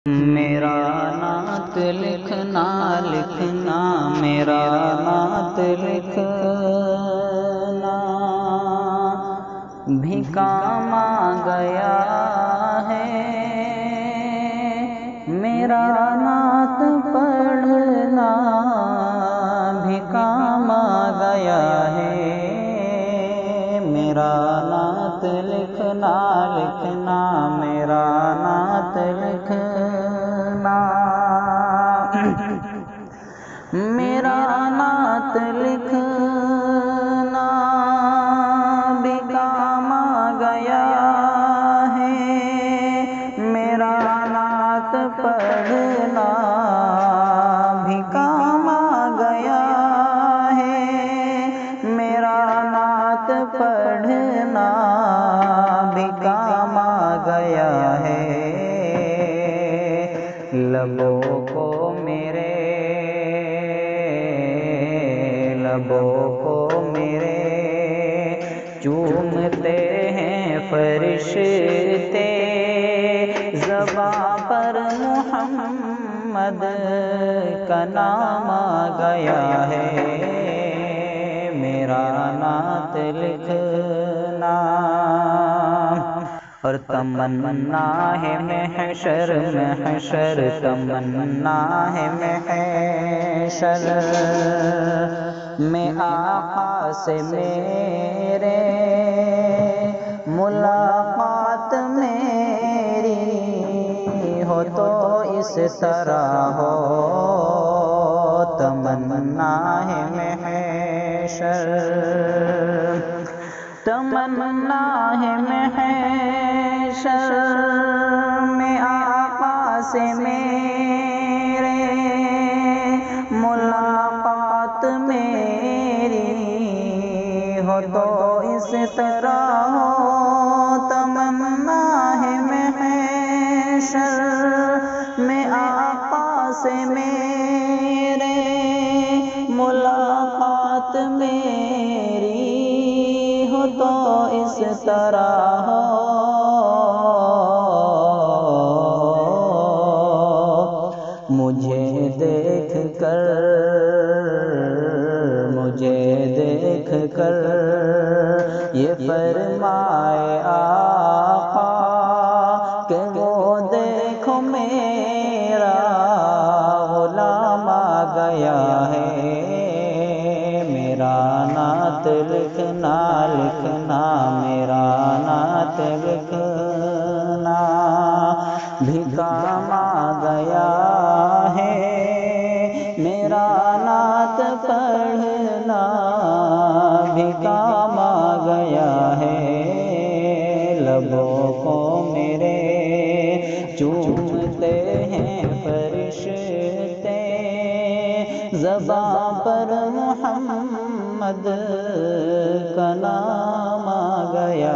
میرا نعت لکھنا لکھنا میرا نعت لکھنا بھی کام آ گیا ہے۔ میرا نعت پڑھنا بھی کام آ گیا ہے۔ میرا نعت لکھنا لکھنا میرا نعت لکھنا میرا نعت لکھنا بھی کام آ گیا ہے۔ میرا نعت پڑھنا بھی کام آ گیا ہے۔ میرا نعت پڑھنا بھی کام آ گیا ہے۔ لبوں کو میرے چومتے ہیں فرشتے، زباں پر محمد کا نام آ گیا ہے۔ میرا نعت لکھنا اور تمنا ہے محشر محشر، تمنا ہے محشر میں آقا سے میرے ملاقات میری ہو تو اس طرح ہو۔ تمنا ہے محشر تمنا ہے محشر میں آقا سے میرے ملاقات میری ہو تو اس طرح ہو۔ تمنا ہے محشر میں آقا سے میرے ملاقات میری ہو تو اس طرح ہو۔ مجھے دیکھ کر یہ فرمائے آقا کہ وہ دیکھو میرا غلام آ گیا ہے۔ میرا نعت لکھنا لکھنا میرا نعت لکھنا بھی کام آ گیا ہے۔ میرا نعت پڑھنا بھی کام آ گیا ہے۔ لبوں کو میرے چومتے ہیں فرشتے، زباں پر محمد کا نام آ گیا